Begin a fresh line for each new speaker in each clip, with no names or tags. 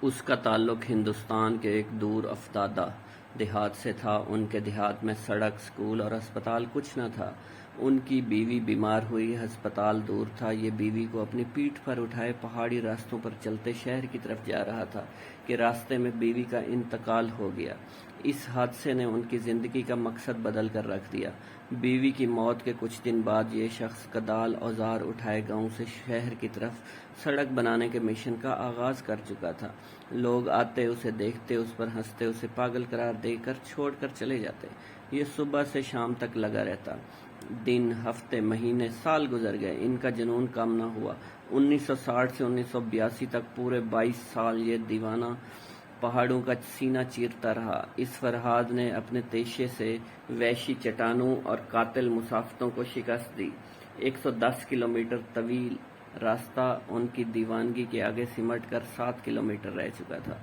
اس کا تعلق ہندوستان کے ایک دور افتادہ دیہات سے تھا۔ ان کے دیہات میں سڑک، سکول اور ہسپتال کچھ نہ تھا۔ ان کی بیوی بیمار ہوئی، ہسپتال دور تھا۔ یہ بیوی کو اپنی پیٹھ پر اٹھائے پہاڑی راستوں پر چلتے شہر کی طرف جا رہا تھا کہ راستے میں بیوی کا انتقال ہو گیا۔ اس حادثے نے ان کی زندگی کا مقصد بدل کر رکھ دیا۔ بیوی کی موت کے کچھ دن بعد یہ شخص کدال اوزار اٹھائے گاؤں سے شہر کی طرف سڑک بنانے کے مشن کا آغاز کر چکا تھا۔ لوگ آتے، اسے دیکھتے، اس پر ہنستے، اسے پاگل قرار دے کر چھوڑ کر چلے جاتے۔ یہ صبح سے شام تک لگا رہتا۔ دن، ہفتے، مہینے، سال گزر گئے، ان کا جنون کم نہ ہوا۔ 1960 سے 1982 تک پورے 22 سال یہ دیوانہ پہاڑوں کا سینہ چیرتا رہا۔ اس فرہاد نے اپنے تیشے سے وحشی چٹانوں اور قاتل مسافتوں کو شکست دی۔ 110 کلومیٹر طویل راستہ ان کی دیوانگی کے آگے سمٹ کر 7 کلومیٹر رہ چکا تھا۔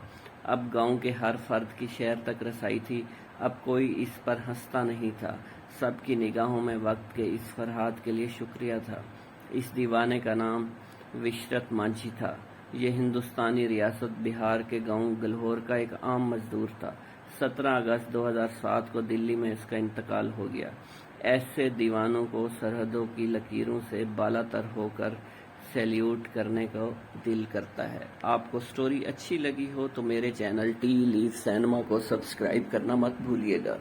اب گاؤں کے ہر فرد کی شہر تک رسائی تھی۔ اب کوئی اس پر ہنستا نہیں تھا۔ سب کی نگاہوں میں وقت کے اس فرہاد کے لیے شکریہ تھا۔ اس دیوانے کا نام وشرت مانجھی تھا۔ یہ ہندوستانی ریاست بہار کے گاؤں گلہور کا ایک عام مزدور تھا۔ 17 اگست 2007 کو دلی میں اس کا انتقال ہو گیا۔ ایسے دیوانوں کو سرحدوں کی لکیروں سے بالا تر ہو کر سیلیوٹ کرنے کو دل کرتا ہے۔ آپ کو سٹوری اچھی لگی ہو تو میرے چینل ٹی لیف سینما کو سبسکرائب کرنا مت بھولیے گا۔